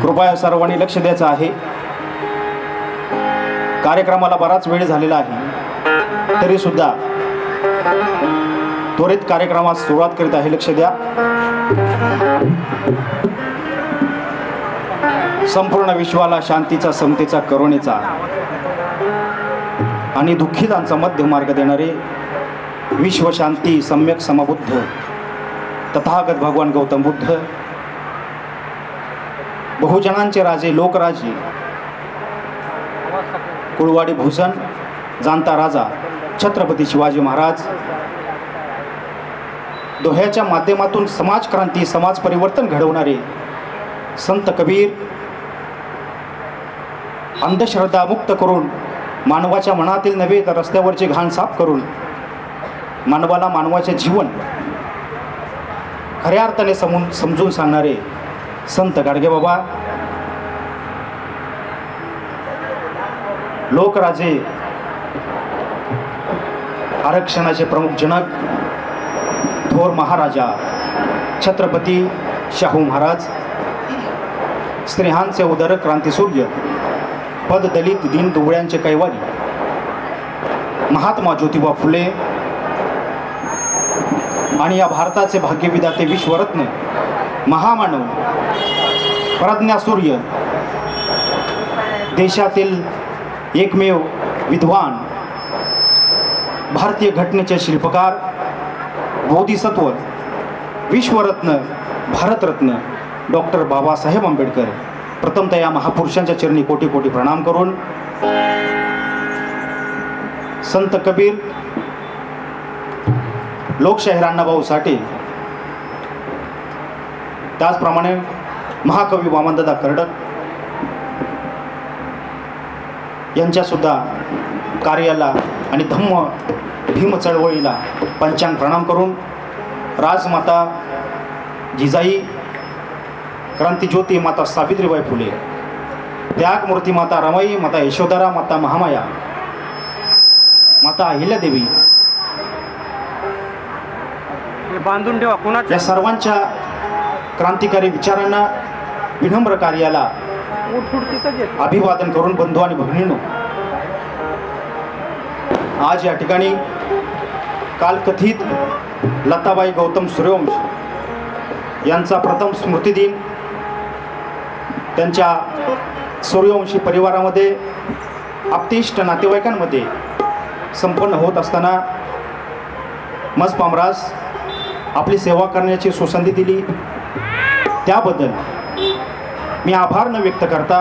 कृपया सर्वांनी लक्ष द्यायचं आहे। कार्यक्रमाला बराच वेळ झालेला आहे, तरी सुद्धा त्वरित कार्यक्रमास सुरुवात करीत आहे। लक्ष द्या। संपूर्ण विश्वाला शांतीचा, समतेचा, करुणेचा आणि दुःखितांचा मध्य मार्ग देणारे विश्वशांती सम्यक समबुद्ध तथागत भगवान गौतम बुद्ध, बहुजनांचे राजे, लोकराजे, कुळवाडी भूषण, जाणता राजा छत्रपती शिवाजी महाराज, दोह्याच्या माध्यमातून समाज क्रांती, समाज परिवर्तन घडवणारे संत कबीर, अंधश्रद्धा मुक्त करून मानवाच्या मनातील नव्हे तर रस्त्यावरचे घाण साफ करून मानवाला मानवाचे जीवन खऱ्या अर्थाने समजून सांगणारे संत गाडगेबाबा, लोकराजे, आरक्षणाचे प्रमुख जनक, थोर महाराजा छत्रपती शाहू महाराज, स्त्रियांचे उदर क्रांतीसूर्य, पद दलित दीन दुबळ्यांचे कैवारी, महात्मा ज्योतिबा फुले आणि या भारताचे भाग्यविधाते विश्वरत्न, महामानव, प्रज्ञासूर्य, देशातील एकमेव विद्वान, भारतीय घटनेचे शिल्पकार, बोधिसत्व, विश्वरत्न, भारतरत्न डॉक्टर बाबासाहेब आंबेडकर, प्रथमतः या महापुरुषांच्या चरणी कोटी कोटी प्रणाम करून संत कबीर, लोकशाहीर अण्णाभाऊ साठे, त्याचप्रमाणे महाकवी वामनदादा कर्डक यांच्यासुद्धा कार्याला आणि धम्म भीम चळवळीला पंचांग प्रणाम करून राजमाता जिजाई, क्रांतिज्योती माता सावित्रीबाई फुले, त्यागमूर्ती माता रमाई, माता यशोधरा, माता महामाया, माता अहिल्यादेवी बांधून ठेवा कोणाच्या, या सर्वांच्या क्रांतिकारी विचारांना, विनम्र कार्याला अभिवादन करून बंधू आणि भगिनींनो, आज या ठिकाणी कालकथित लताबाई गौतम सूर्यवंशी यांचा प्रथम स्मृतिदिन त्यांच्या सूर्यवंशी परिवारामध्ये, आप्तेष्ट नातेवाईकांमध्ये संपन्न होत असताना मज पामरास आपली सेवा करण्याची सुसंधी दिली, त्याबद्दल मी आभार न व्यक्त करता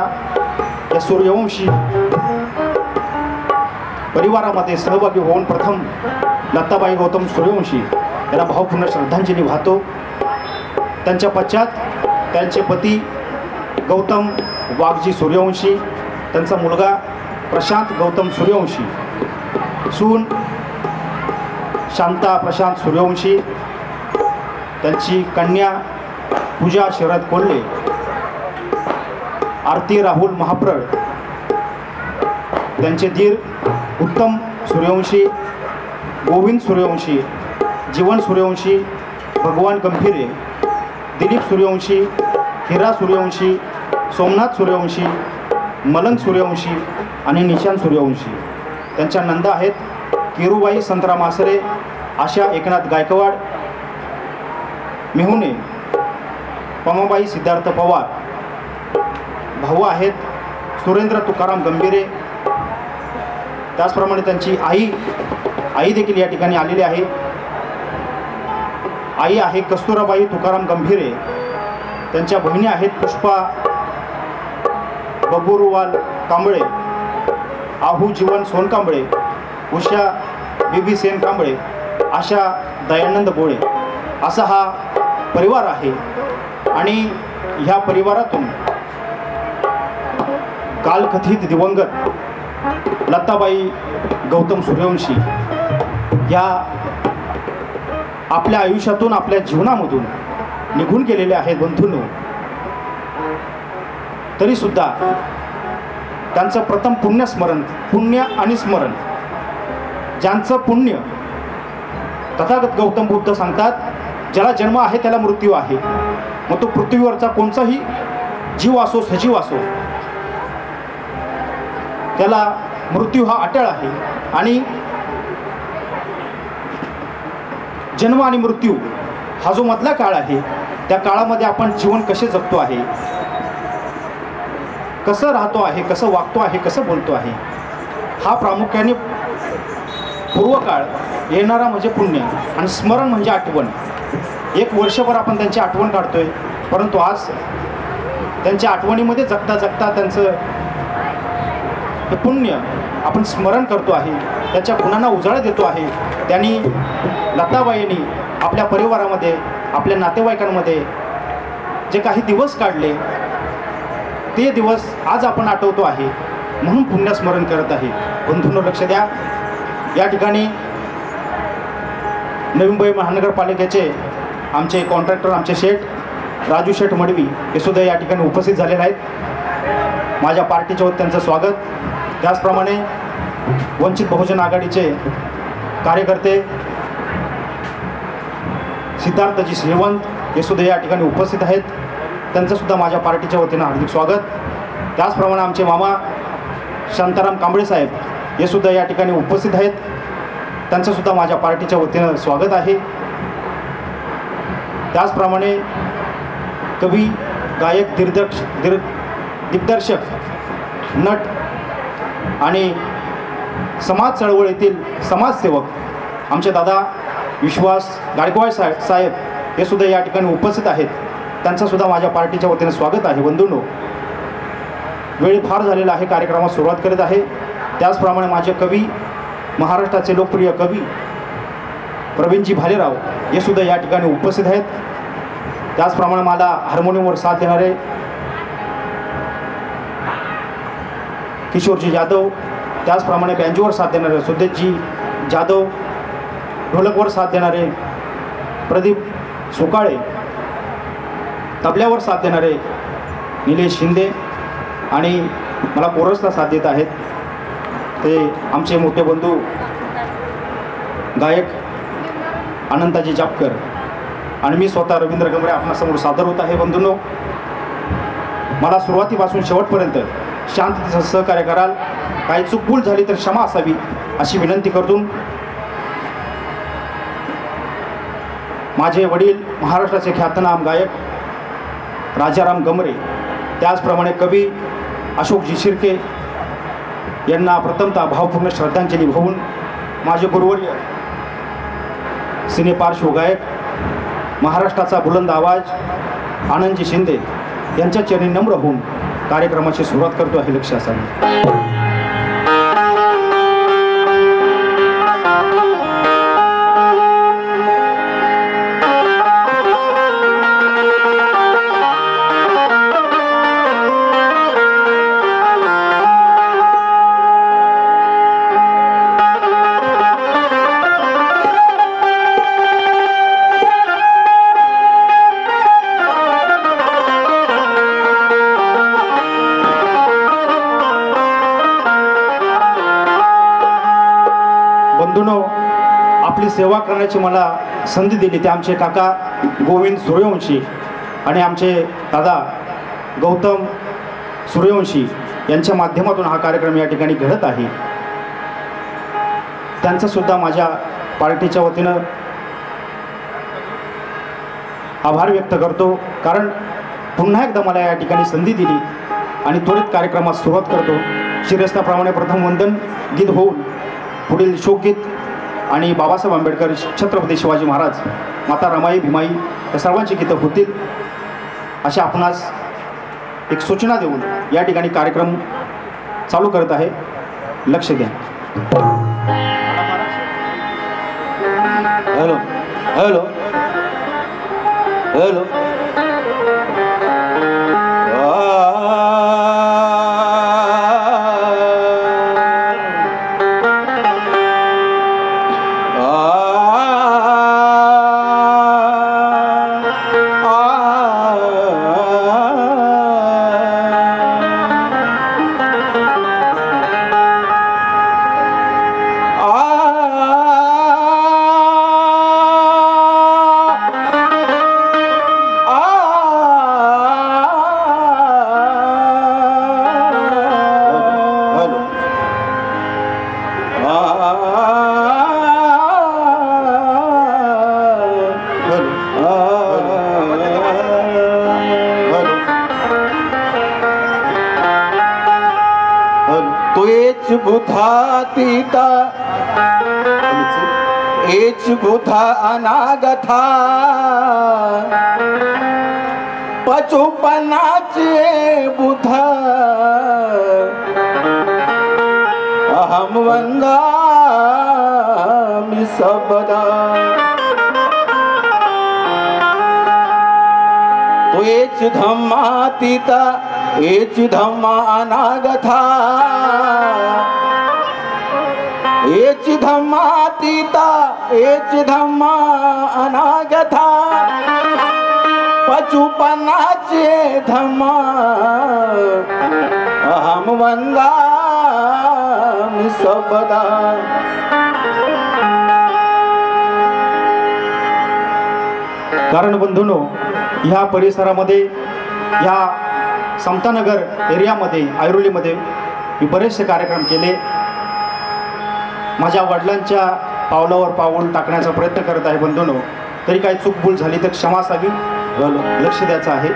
या सूर्यवंशी परिवारामध्ये सहभागी होऊन प्रथम लताबाई गौतम सूर्यवंशी याला भावपूर्ण श्रद्धांजली वाहतो। त्यांच्या पश्चात त्यांचे पती गौतम वाघजी सूर्यवंशी, त्यांचा मुलगा प्रशांत गौतम सूर्यवंशी, सून शांता प्रशांत सूर्यवंशी, त्यांची कन्या पूजा शरद कोल्हे, आरती राहुल महाप्रळ, त्यांचे दीर उत्तम सूर्यवंशी, गोविंद सूर्यवंशी, जीवन सूर्यवंशी, भगवान गंभीरे, दिलीप सूर्यवंशी, हिरा सूर्यवंशी, सोमनाथ सूर्यवंशी, मलंग सूर्यवंशी आणि निशांत सूर्यवंशी। त्यांच्या नंदा आहेत किरूबाई संतराम आसरे, आशा एकनाथ गायकवाड, मेहुणे पमाबाई सिद्धार्थ पवार, भाऊ आहेत सुरेंद्र तुकाराम गंभीरे, त्याचप्रमाणे त्यांची आई देखील या ठिकाणी आलेली आहे। आई आहे कस्तुराबाई तुकाराम गंभीरे, त्यांच्या बहिणी आहेत पुष्पा बबुरवाल कांबळे, आहू जीवन सोनकांबळे, उषा बीबी सेन कांबळे, आशा दयानंद बोळे, असा हा परिवार आहे। आणि ह्या परिवारातून कालकथित दिवंगत लताबाई गौतम सूर्यवंशी या आपल्या आयुष्यातून, आपल्या जीवनामधून निघून गेलेले आहेत बंधूंनो। तरीसुद्धा त्यांचं प्रथम पुण्यस्मरण, पुण्य आणि स्मरण, ज्यांचं पुण्य तथागत गौतम बुद्ध सांगतात ज्याला जन्म आहे त्याला मृत्यू आहे. मग तो पृथ्वीवरचा कोणताही जीव असो, सजीव असो, त्याला मृत्यू हा अटळ आहे. आणि जन्म आणि मृत्यू हा जो मधला काळ आहे, त्या काळामध्ये आपण जीवन कसे जगतो आहे, कसं राहतो आहे, कसं वागतो आहे, कसं बोलतो आहे, हा प्रामुख्याने पूर्वकाळ, येणारा म्हणजे पुण्य आणि स्मरण म्हणजे आठवण. एक वर्षभर आपण त्यांची आठवण काढतोय, परंतु आज त्यांच्या आठवणीमध्ये जगता जगता त्यांचं हे पुण्य आपण स्मरण करतो आहे, त्याच्या गुणांना उजाळा देतो आहे. त्यांनी, लताबाईंनी आपल्या परिवारामध्ये, आपल्या नातेवाईकांमध्ये जे काही दिवस काढले, ते दिवस आज आपण आठवतो आहे, म्हणून पुण्यस्मरण करत आहे. बंधूंनो, लक्ष द्या. या ठिकाणी नवी मुंबई महानगरपालिकेचे आमचे कॉन्ट्रॅक्टर, आमचे शेठ राजू शेठ मडवी हे सुद्धा या ठिकाणी उपस्थित झालेले आहेत. माझ्या पार्टीच्या वतीने त्यांचं स्वागत. त्याचप्रमाणे वंचित बहुजन आघाडीचे कार्यकर्ते सिद्धार्थजी श्रीवंत हे सुद्धा या ठिकाणी उपस्थित आहेत, त्यांचंसुद्धा माझ्या पार्टीच्या वतीनं हार्दिक स्वागत. त्याचप्रमाणे आमचे मामा शांताराम कांबळे साहेब हे सुद्धा या ठिकाणी उपस्थित आहेत, त्यांचंसुद्धा माझ्या पार्टीच्या वतीनं स्वागत आहे. त्याचप्रमाणे कवी, गायक, दिग्दर्शक, नट आणि समाज चळवळीतील समाजसेवक आमचे दादा विश्वास गायकवाड साहेब हे सुद्धा या ठिकाणी उपस्थित आहेत, त्यांचंसुद्धा माझ्या पार्टीच्या वतीनं स्वागत आहे. बंधूंनो, वेळ फार झालेला आहे, कार्यक्रमास सुरुवात करीत आहे. त्याचप्रमाणे माझे कवी, महाराष्ट्राचे लोकप्रिय कवी प्रवीणजी भालेराव हे सुद्धा या ठिकाणी उपस्थित आहेत. त्याचप्रमाणे मला हार्मोनियमवर साथ देणारे किशोरजी जाधव, त्याचप्रमाणे बँजोवर साथ देणारे सुदेशजी जाधव, ढोलकवर साथ देणारे प्रदीप सुकाळे, तबल्यावर साथ देणारे निलेश शिंदे आणि मला कोरसला साथ देत आहेत ते आमचे मोठे बंधू गायक अनंताजी जापकर आणि मी स्वतः रवींद्र गमरे आपणासमोर सादर होत आहे. बंधूंनो, मला सुरुवातीपासून शेवटपर्यंत शांततेचं सहकार्य कराल. काही चूकभूल झाली तर क्षमा असावी अशी विनंती करतून माझे वडील महाराष्ट्राचे ख्यातनाम गायक राजाराम गमरे, त्याचप्रमाणे कवी अशोकजी शिर्के यांना प्रथमतः भावपूर्ण श्रद्धांजली वाहून माझे गुरुवर्य सिनेपार्श्व गायक महाराष्ट्राचा बुलंद आवाज आनंदजी शिंदे यांच्या चरणी नम्र होऊन कार्यक्रमाची सुरुवात करतो आहे. लक्ष असावे. आपली सेवा करण्याची मला संधी दिली ते आमचे काका गोविंद सूर्यवंशी आणि आमचे दादा गौतम सूर्यवंशी यांच्या माध्यमातून हा कार्यक्रम या ठिकाणी घडत आहे. त्यांचंसुद्धा माझ्या पार्टीच्या वतीनं आभार व्यक्त करतो, कारण पुन्हा एकदा मला या ठिकाणी संधी दिली आणि त्वरित कार्यक्रमास सुरुवात करतो. शिरस्ताप्रमाणे प्रथम वंदन गीत होऊन पुढील शोकगीत आणि बाबासाहेब आंबेडकर, छत्रपती शिवाजी महाराज, माता रमाई, भीमाई या सर्वांची गीतं होतील अशी आपणास एक सूचना देऊन या ठिकाणी कार्यक्रम चालू करत आहे. लक्ष द्या. हॅलो हॅलो हॅलो बुधातीता एच बुधा अनागथा पचुपनाचे बुधा अहम वंदामि सबदा तो एच धम्मातीता एच धम्मा अनागथा एच धम्मातीता एच धम्मा अनागथा पचुपनाचे धम्मा अहम वंदामि सबदा कारण बंधूंनो, ह्या परिसरामध्ये ह्या समतानगर एरियामध्ये ऐरोलीमध्ये मी बरेचसे कार्यक्रम केले. माझ्या वडिलांच्या पावलावर पाऊल टाकण्याचा प्रयत्न करत आहे बंधूंनो. तरी काही चूकभूल झाली तर क्षमा असावी, लक्ष द्यायचं आहे.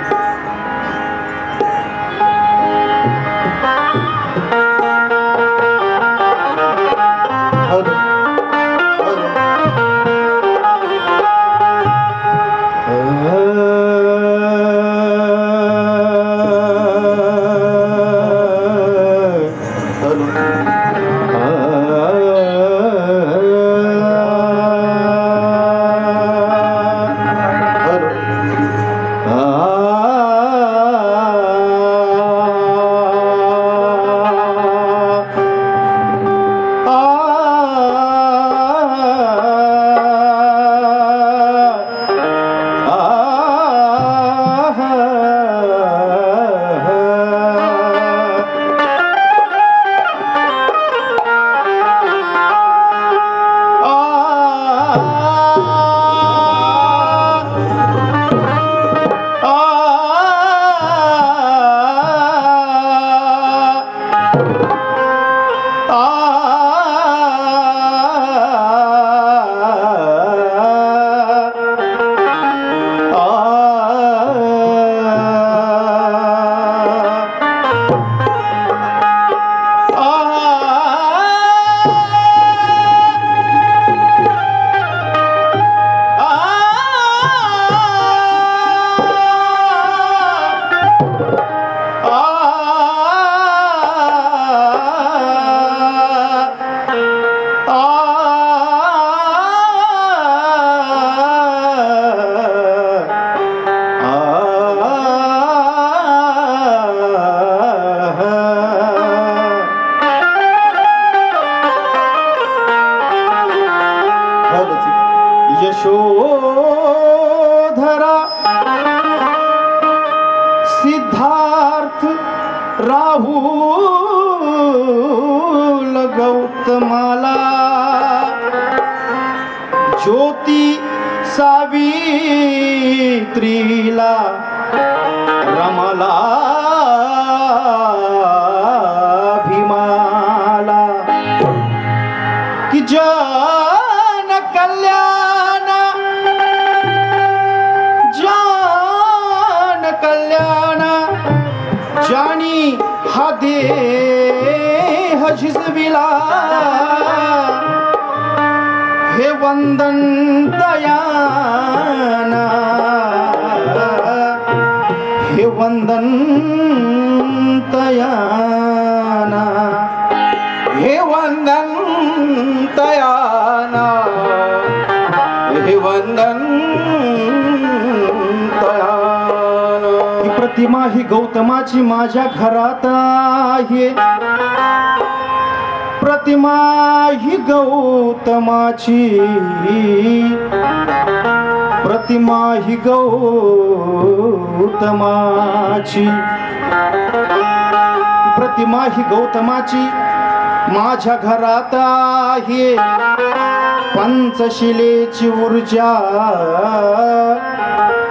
यशोधरा सिद्धार्थ राहुल गौतमाला ज्योती सावित्रीला रमला भीमाला कि जन कल्याण जन कल्याण जानी हा देह झिजविला हे वंदन दयाना हे वंदन दयाना हे वंदन तयाना हे वंदन तयाना. ही प्रतिमा ही गौतमाची माझ्या घरात आहे. प्रतिमा ही गौतमाची प्रतिमा ही गौतमाची प्रतिमा ही गौतमाची माझ्या घरात आहे. पंचशिलेची ऊर्जा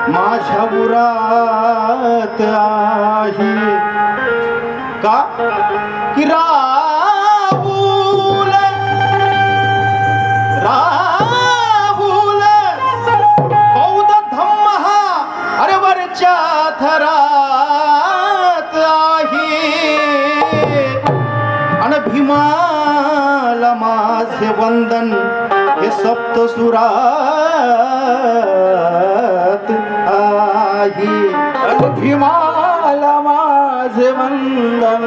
माझ्या उरात आहे. का की राहुल बौद्ध धम्म हा अरे वरच्या थरात आहे. आणि भीमा वंदन हे सप्तसुरात आहे. भीमाला माझे वंदन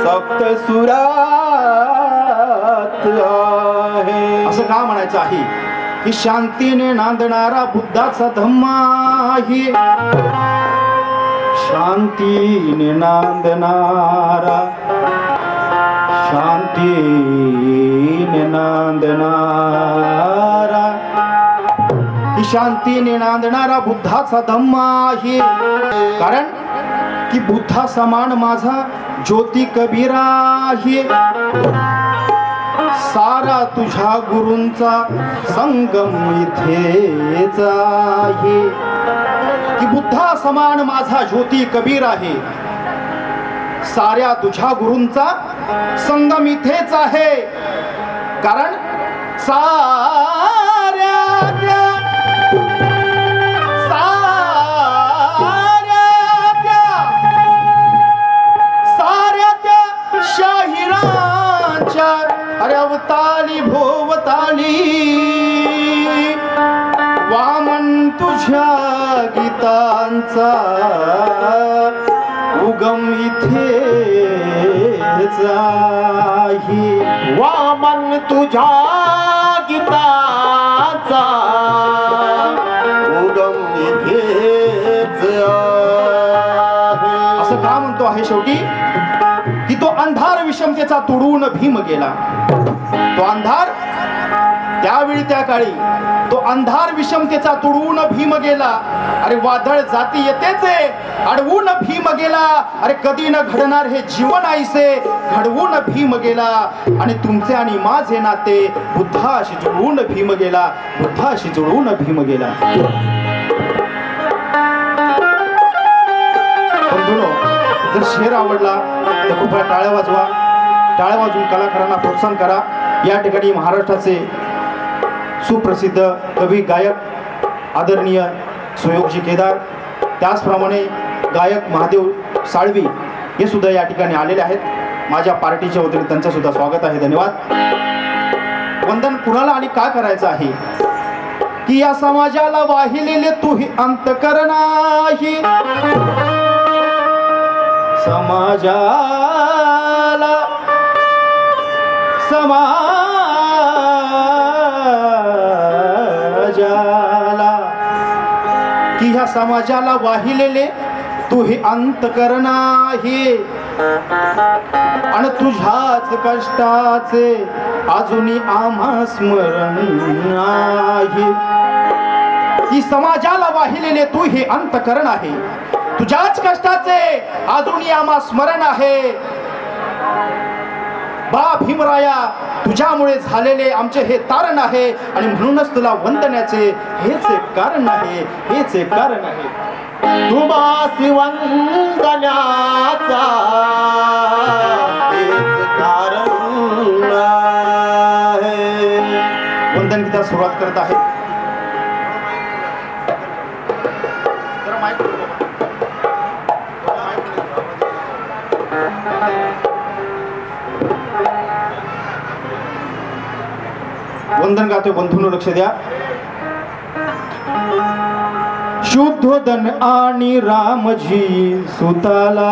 सप्तसुरात आहे. असं का म्हणायचं आहे की शांतीने नांदणारा बुद्धाचा धम्म आहे. शांतीने नांदणारा, शांतीने नांदणारा, की शांतीने नांदणारा बुद्धाचा धम्म आहे. कारण की बुद्धा समान माझा ज्योती कबीरा आहे. सारा तुझ्या गुरूंचा संगम इथेच आहे. की बुद्धा समान माझा ज्योती कबीर आहे. साऱ्या तुझ्या गुरूंचा संगम इथेच आहे. कारण साऱ्या त्या शाहिरांच्या अरे अवताली भोवताली वामन तुझ्या गीतांचा उगम इथेच आहे. वामन तुझ्या गीताचा उगम इथेच आहे. असं का म्हणतो आहे शेवटी की तो अंधार विषमतेचा तुडवून भीम गेला. तो अंधार त्यावेळी त्या काळी तो अंधार विषमतेचा तुडवून भीम गेला. अरे वादळ जाती येतेच अडवून भीम गेला. अरे कधी न घडणार हे जीवन आईसे घडवून भीम गेला. आणि तुमचे आणि माझे नाते बुद्धाशी जुळवून भीम गेला. बुद्धाशी जुळवून भीम गेला. बंधूंनो, जर शेर आवडला तर खूप टाळ्या वाजवा. टाळ्या वाजवून कलाकारांना प्रोत्साहन करा. या ठिकाणी महाराष्ट्राचे सुप्रसिद्ध कवी गायक आदरणीय सुयोगजी केदार, त्याचप्रमाणे गायक महादेव साळवी हे सुद्धा या ठिकाणी आलेले आहेत. माझ्या पार्टीच्या वतीने त्यांचं सुद्धा स्वागत आहे. धन्यवाद. वंदन कुणाला आणि का करायचं आहे की या समाजाला वाहिलेले तूही अंतकरण आहे. समाजाला की ह्या समाजाला वाहिलेले तू हे अंतकरण आहे. आणि तुझ्याच कष्टाचे अजूनही आम्हा स्मरण आहे. की समाजाला वाहिलेले तू हे अंतकरण आहे. तुझ्याच कष्टाचे अजूनही आम्हा स्मरण आहे. बा भीमराया, तुझ्यामुळे झालेले आमचे हे तारण आहे. आणि म्हणूनच तुला वंदण्याचे हेच एक कारण आहे. हेच एक कारण आहे. तुमासी वंदण्याचा हेच कारण आहे. वंदन गीता सुरुवात करत आहे. वंदन गातो बंधूंनो, लक्ष द्या. शुद्धोदन आणि रामजी सुताला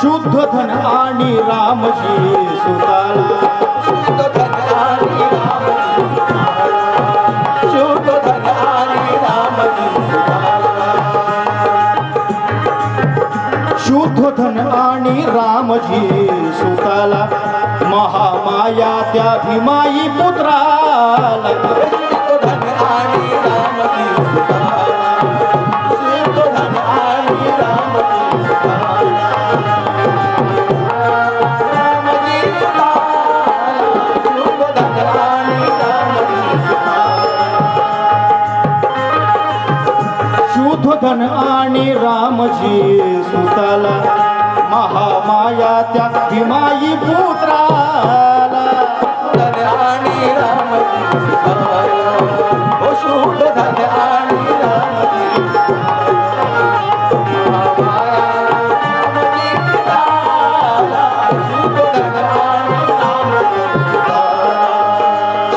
शुद्धोधन आणि रामजी सुताला. शुद्धोधन आणि रामजी सुताला. शुद्धोधन आणि रामजी सुताला महामाया त्या भीमाई पुत्राला शुद्धोधन आणि रामजी सुताला शुद्धोधन आणि रामजी सुताला रामजी सुताला शुद्धोधन आणि रामजी सुताला शुद्धोधन आणि रामजी सुताला महामाया त्या भीमाई पुत्राला आणि रामजी सुताला ओ शुद्धोधन आणि रामजी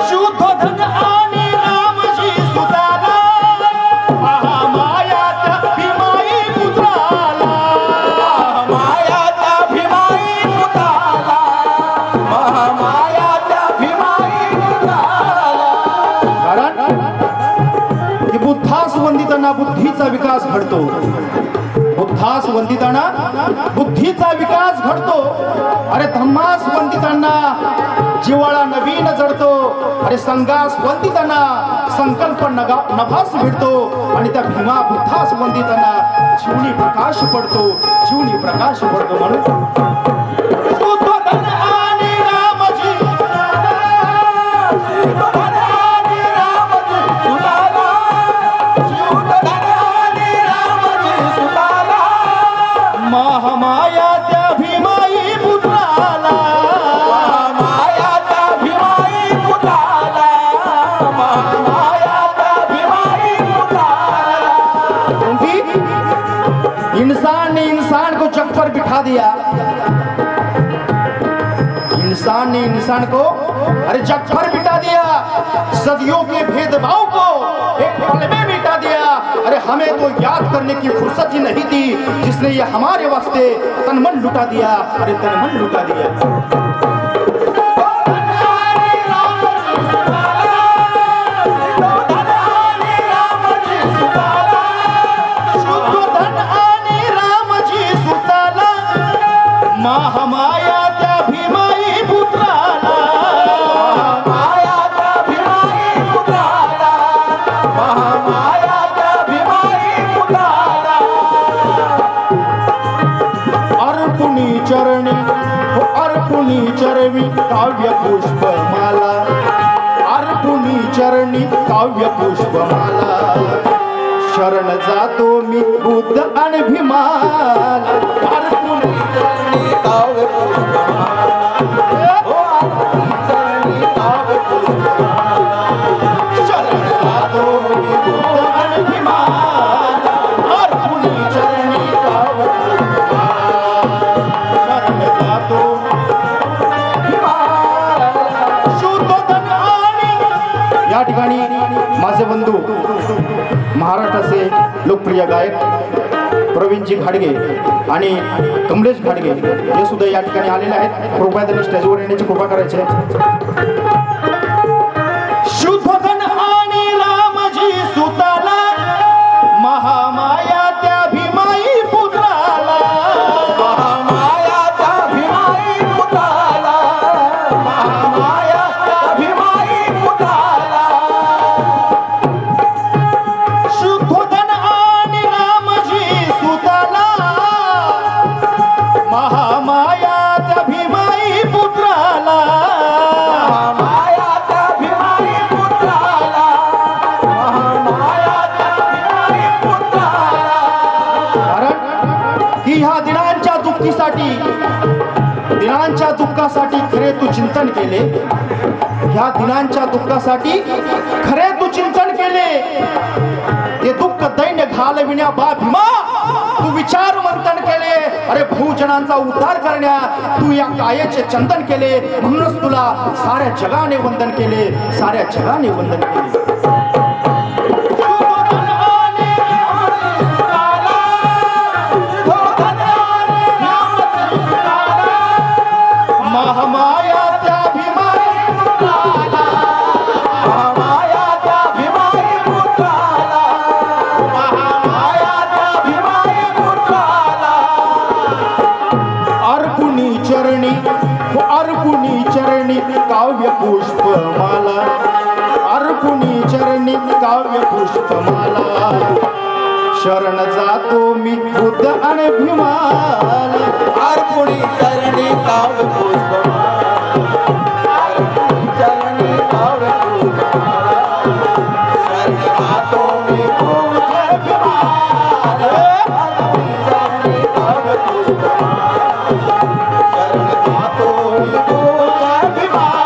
शुद्धोधन आणि रामजी सुताला महामाया त्या भीमाई पुत्राला महामायाच्या भीमाई पुत्राला महामायाच्या भीमाई पुत्राला कारण की बुद्धास वंदितांना बुद्धीचा विकास घडतो बुद्धास वंदितांना बुद्धीचा विकास घडतो अरे धम्मास वंदितांना जिवाळा नवीन जडतो अरे संघास वंदितांना संकल्प नभास भेटतो आणि त्या भीमा बुद्धास वंदितांना जीवनी प्रकाश पडतो जीवनी प्रकाश पडतो म्हणून शुद्धोधन आणि रामजी शुद्धोधन आणि रामजी सुताला शुद्धोधन आणि रामजी सुताला महामाया त्या भीमाई पुत्राला महामायाच्या भीमाई पुत्राला महामायाच्या भीमाई पुत्राला क्योंकि इंसान ने इंसान को जग पर बिठा दिया इंसान ने इंसान को अरे जग पर बिठा दिया सदियों के भेदभाव को एक पल में मिटा दिया अरे हमें तो याद करने की फुर्सत ही नहीं थी जिसने ये हमारे वास्ते तन मन लुटा दिया अरे तन मन लुटा दिया शुद्धोधन आणि रामजी सुताला महामाया त्या भीमाई पुत्राला महामायाच्या भीमाई पुत्राला महामायाच्या भीमाई पुत्राला अर्पुणी चरणी अर्पुणी चरवी काव्य पुष्पमाला अर्पुणी चरणी काव्य पुष्पमाला शरण जातो मी बुद्ध आणि भीमाला अर्पुणी चरणी काव्य पुष्पमाला ओ चरणी काव्य पुष्पमाला शरण जातो मी बुद्ध आणि भीमाला अर्पुणी चरणी काव्य शरण जातो शुद्धोधन आणि या ठिकाणी माझे बंधू महाराष्ट्राचे लोकप्रिय गायक प्रवीणजी घाडगे आणि कमलेश घाडगे हे सुद्धा या ठिकाणी आलेले आहेत कृपया त्यांनी स्टेजवर येण्याची कृपा करायची शुद्धोधन आणि रामजी सुताला महामाया त्या भीमाई पुत्राला महामायाच्या भीमाई पुत्राला महामायाच्या भीमाई पुत्राला शुद्धोधन आणि रामजी सुताला महामाया त्या भीमाई पुत्राला महामायाच्या भीमाई पुत्राला महामायाच्या भीमाई पुत्राला कारण की ह्या दिनांच्या दुःखासाठी खरे तू चिंतन केले ह्या दिनांच्या दुःखासाठी खरे तू चिंतन केले ते दुःख दैन्य घालविण्या बा भीमा तू विचार मंथन केले अरे भूजनांचा उद्धार करण्या तू या कायेचे चंदन केले म्हणूनच तुला साऱ्या जगाने वंदन केले साऱ्या जगाने वंदन केले महामाया त्या भीमाई पुत्राला महामायाच्या भीमाई पुत्राला महामायाच्या भीमाई पुत्राला काव्य पुष्पमाला अर्पुणी चरणी काव्य पुष्पमाला शरण जातो मी बुद्ध आणि भीमाला अर्पुणी चरणी काव्य पुष्पमाला अर्पुणी चरणी काव्य पुष्पमाला शरण जातो मी बुद्ध भीमाला अर्पुणी चरणी काव्य पुष्पमाला शरण जातो मी बुद्ध भीमाला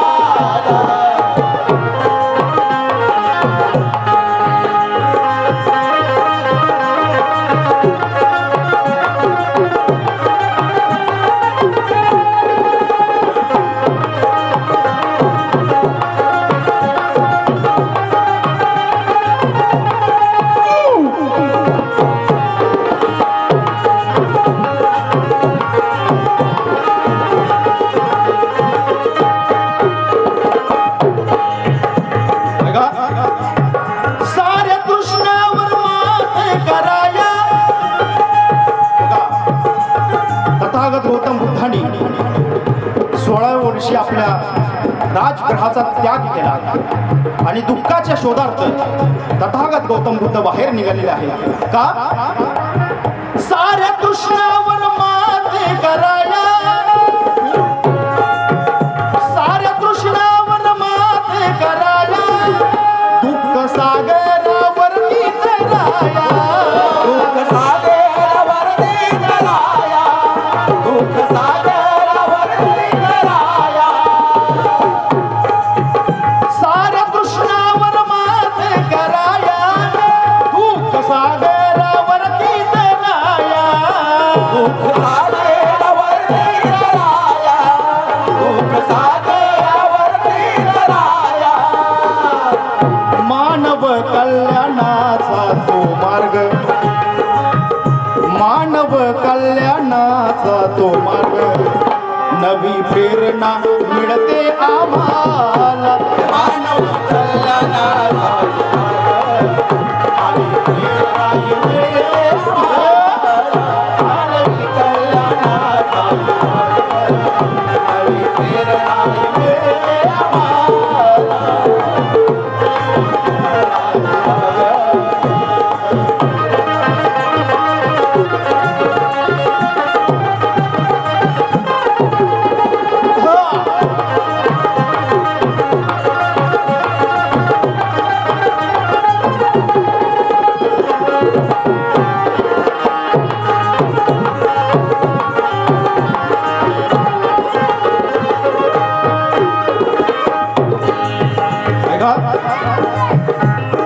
साऱ्या कृष्णावर मात कराया तथागत गौतम बुद्धांनी 16व्या वर्षी आपल्या राजगृहाचा त्याग केला आणि दुःखाच्या शोधार्थ तथागत गौतम बुद्ध बाहेर निघालेले आहेत का साऱ्या कृष्णावर मात कराया साऱ्या कृष्णावर मात कराया दुःख सागरावरती तराया दुःख सागरावरती तराया दुःख सागरावरती तराया साऱ्या कृष्णावर मात कराया दुःख सागरावरती तराया दुःख सागरावरती तराया दुःख सागरावरती तराया मानव कल्याणाचा तो मार्ग मानव कल्याणाचा तो मार्ग नवी प्रेरणा मिळते आम्हाला मानव कल्याणाचा आणि प्रेरणा मिळते आम्हाला. मानवी कल्याणाचा आणि प्रेरणा मिळते आम्हाला. ऐका.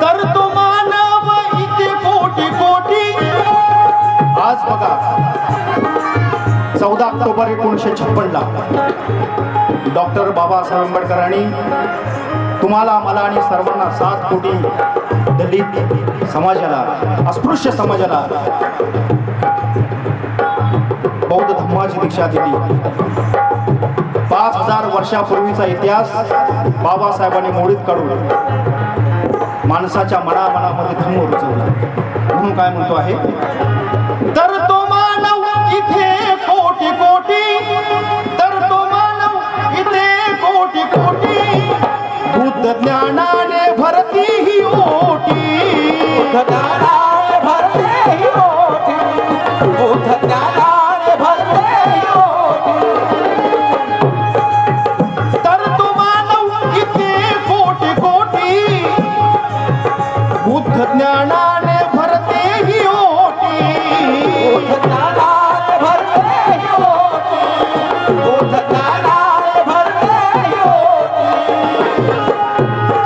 तर तो मानव इथे कोटी कोटी आज बघा 14 ऑक्टोबर 1956 ला डॉक्टर बाबासाहेब आंबेडकरांनी तुम्हाला मला आणि सर्वांना 7 कोटी दलित समाजाला अस्पृश्य समाजाला बौद्ध धम्माची दीक्षा दिली 5000 वर्षापूर्वीचा इतिहास बाबासाहेबांनी मोडीत काढून माणसाच्या मनामध्ये धम्म रुजवला म्हणून काय म्हणतो आहे तर तो मानव इथे कोटी कोटी तर तो मानव इथे कोटी कोटी बुद्ध ज्ञानाने भरती ही ओटी बुद्ध ज्ञानाने भरते ही ओटी बुद्ध ज्ञानाने भरते ही ओटी तर तो मानव इथे कोटी कोटी बुद्ध ज्ञानाने भरते ही ओटी बुद्ध ज्ञानाने भरते ही ओटी बुद्ध ज्ञानाने भरते ही ओटी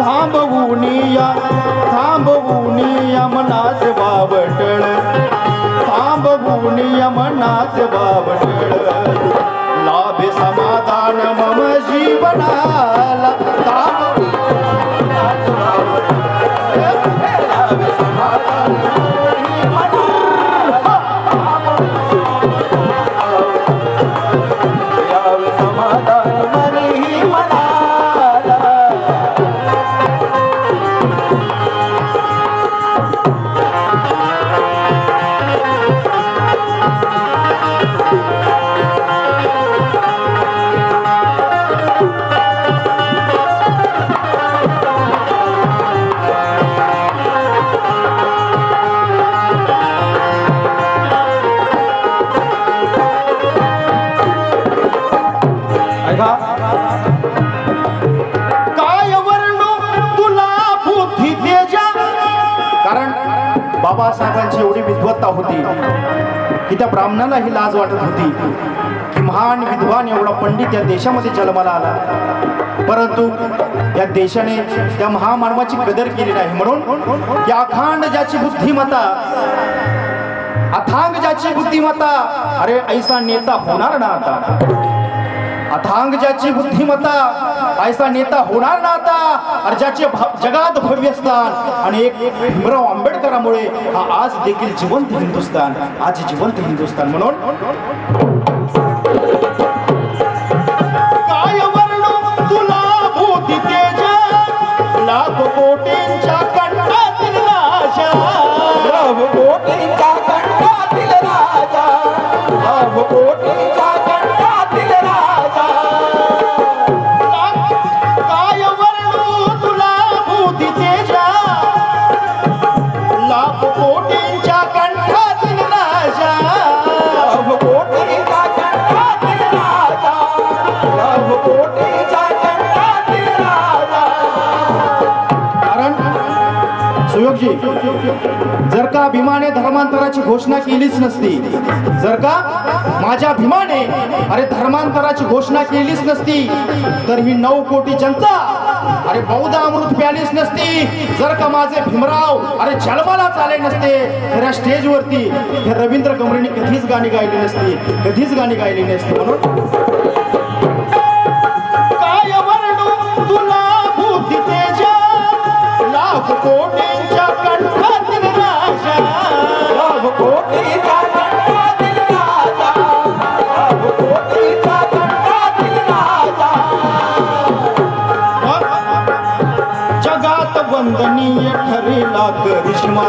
थांबवून मनाचे बावटळ थांबवून मनाचे बावटळ लाभे समाधान मम जीवनाला समाधान मनी मनाला बाबासाहेबांची एवढी विद्वत्ता होती की त्या ब्राह्मणाला ही लाज वाटत होती की महान विद्वान एवढा पंडित या देशामध्ये जन्माला आला, परंतु या देशाने त्या महामानवाची कदर केली नाही. म्हणून की अखंड ज्याची बुद्धिमत्ता, अथांग ज्याची बुद्धिमत्ता, अरे ऐसा नेता होणार ना आता. अथांग ज्याची बुद्धिमत्ता, ऐसा नेता होणार ना आता. अरे ज्याचे जगात भव्य स्थान आणि एक भीमराव आंबेडकरांमुळे हा आज देखील जिवंत हिंदुस्थान, आज जिवंत हिंदुस्थान. म्हणून काय वर्णू तुला भूती तेज, लाख कोटींच्या कंठातील राजा, लाख कोटींच्या कंठातील राजा, लाख कोटींच्या कंठातील राजा. काय वर्णू तुला भूती तेज, लाख कोटींच्या कंठातील राजा, लाख कोटींच्या कंठातील राजा, लाख कोटींच्या कंठातील राजा. कारण सुयोगजी, जर का भीमाने धर्मांतराची घोषणा केलीच नसती, जर का माझ्या भीमाने अरे धर्मांतराची घोषणा केलीच नसती, तर ही 9 कोटी जनता अरे बौद्ध अमृत प्यालीच नसती. जर का माझे भीमराव अरे जन्मालाच आले नसते, तर या स्टेजवरती हे रवींद्र गमरेंनी कधीच गाणी गायली नसती, कधीच गाणी गायली नसती. म्हणून काय वर्णू तुला भूती तेज, लाख कोटींच्या कंठातील राजा, लाख कोटींच्या कंठातील राजा, लाख कोटींच्या कंठातील राजा. जगात वंदनीय ठरेला करिश्मा,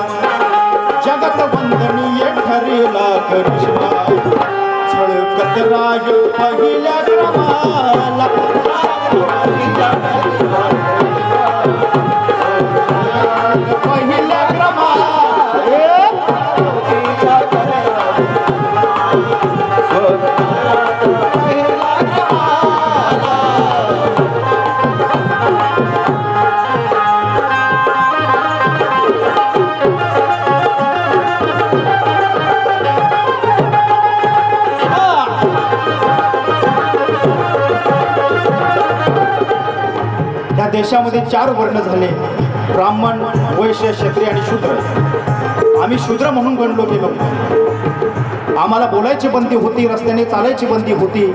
जगत वंदनीय ठरेला करिश्मा. झळकत राय पहिल्या क्रमाला, पहिल्या क्रमाला. या देशामध्ये 4 वर्ण झाले, ब्राह्मण, वैश्य, क्षत्रिय आणि शूद्र. आम्ही शूद्र म्हणून गणलो गेलो. आम्हाला बोलायची बंदी होती, रस्त्याने चालायची बंदी होती,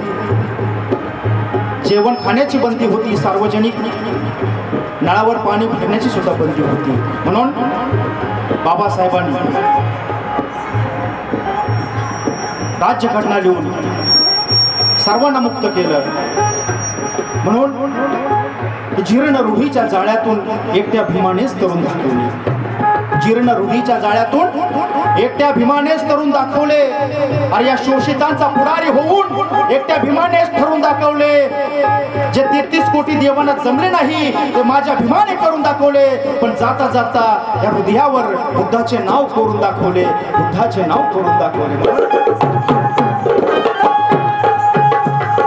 जेवण खाण्याची बंदी होती, सार्वजनिक नळावर पाणी फिरण्याची सुद्धा बंदी होती. म्हणून बाबासाहेबांनी राज्यघटना लिहून सर्वांना मुक्त केलं. म्हणून जीर्ण रूढीच्या जाळ्यातून एकट्या भीमानेच तरुण दाखवले, जीर्ण रूढीच्या जाळ्यातून एकट्या भीमानेच तरुण दाखवले. अरे या शोषितांचा पुढारी होऊन एकट्या भीमानेच ठरवून दाखवले. जे 33 कोटी देवांना जमले नाही ते माझ्या भीमाने करून दाखवले. पण जाता जाता या हृदयावर बुद्धाचे नाव करून दाखवले, बुद्धाचे नाव करून दाखवले.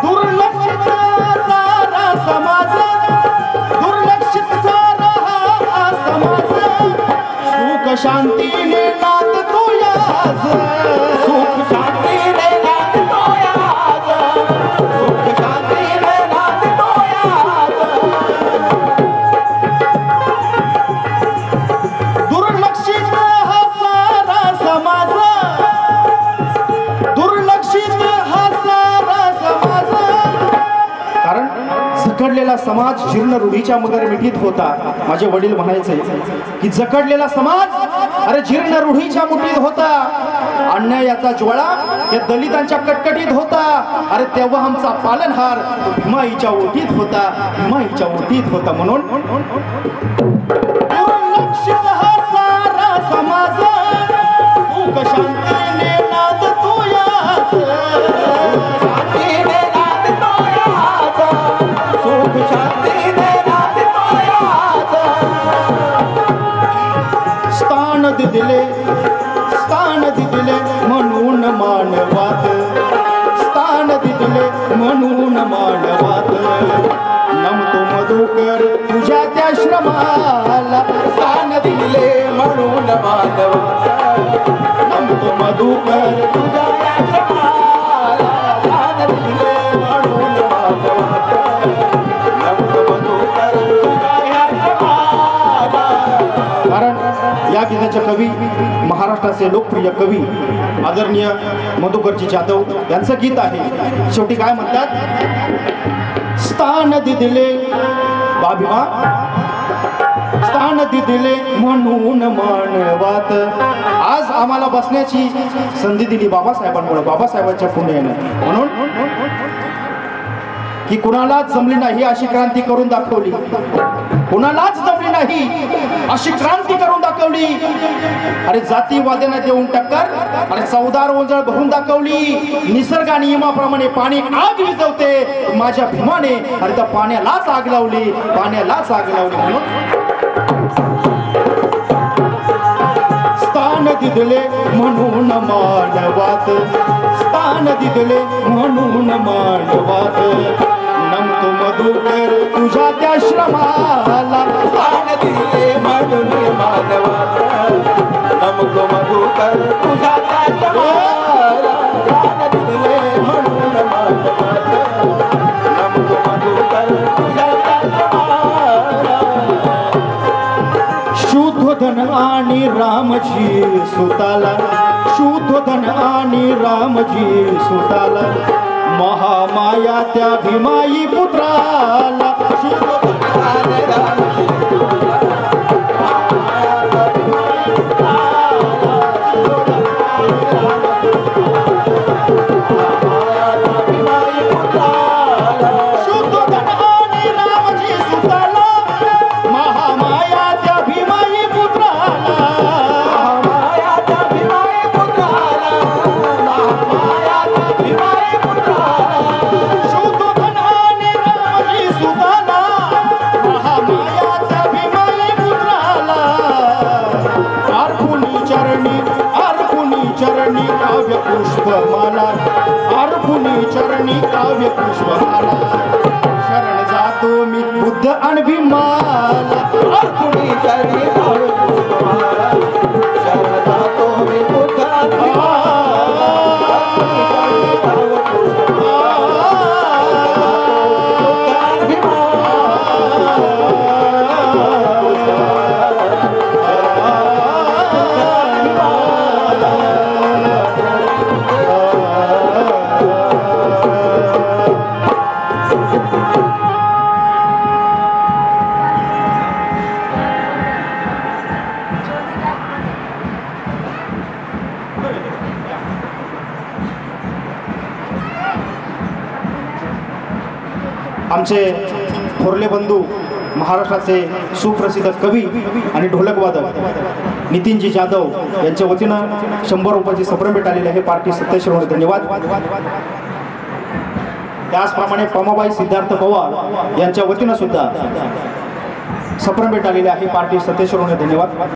दुर्लक्षित सारा समाज, दुर्लक्षित सारा हा समाज, सुख शांतीने नांदतो याज, सुख शांतीने नांदतो याज, सुख शांतीने नांदतो याज. दुर्लक्षित हा सारा समाज, दुर्लक्षित हा सारा समाज. कारण जखडलेला समाज जीर्ण रूढीच्या मगर मिठीत होता. माझे वडील म्हणायचे की जखडलेला समाज अरे जीर्ण रूढीच्या मुठीत होता. अन्यायाचा ज्वाळा या दलितांच्या कटकटीत होता. अरे तेव्हा आमचा पालनहार भीमाईच्या ओठीत होता, भीमाईच्या ओठीत होता. म्हणून दुर्लक्षित हा सारा समाज, सुख शांतीने नांदतो याज, शांतीने नांदतो याज, सुख शांतीने नांदतो याज. स्थान दिले, स्थान दिले म्हणून मानवात, स्थान दिले म्हणून मानवात. नमतो मधुकर तुझ्या त्या श्रमाला, स्थान दिले म्हणून मानवात. नमतो मधुकर तुझ्या आश्रमाला दान दिले म्हणून भागवत नमतो मधुकर तुझ्या आश्रमाला. कारण या गीताचे कवी महाराष्ट्राचे लोकप्रिय कवी आदरणीय मधुकरजी जाधव यांचं गीत आहे. शेवटी काय म्हणतात, स्थान दिले बाभिमा स्थान दिले म्हणून मानवात. आज आम्हाला बसण्याची संधी दिली बाबासाहेबांमुळे, बाबासाहेबांच्या पुण्याने. म्हणून की कुणालाच जमली नाही अशी क्रांती करून दाखवली, कुणालाच जमली नाही अशी क्रांती करून दाखवली. अरे जातीवाद्यांना देऊन टक्कर, अरे चौदार ओंजळ भरून दाखवली. निसर्ग नियमाप्रमाणे पाणी आग विझवते, माझ्या भीमाने अरे त्या पाण्यालाच आग लावली, पाण्यालाच आग लावली. म्हणून स्थान दिले म्हणून मानवात, स्थान दिले म्हणून मानवात. नमतो मधुकर तुझ्या त्या श्रमाला, स्थान दिले म्हणून मानवात नमतो मधुकर तुझ्या आश्रमाला दान दिले म्हणून मानवात नमतो मधुकर तुझ्या आश्रमाला. शुद्धोधन आणि रामजी सुताला, शुद्धोधन आणि रामजी सुताला. महामाया त्या भीमाई पुत्राला, पुष्पमाला, अर्पुनी चरणी काव्य पुष्पमाला. शरण जातो मी बुद्ध आणि भीमाला, अर्पुनी चरणी काव्य पुष्पमाला. शरण जातो मी बुद्ध आणि भीमाला. आमचे थोरले बंधू महाराष्ट्राचे सुप्रसिद्ध कवी आणि ढोलकवादक नितीनजी जाधव यांच्या वतीनं 100 रुपयाची सप्रण भेट आलेली आहे. पार्टी सत्तेश्वर धन्यवाद. त्याचप्रमाणे पमाबाई सिद्धार्थ पवार यांच्या वतीनं सुद्धा सप्रण भेट आलेली आहे. पार्टी सत्तेश्वर धन्यवाद.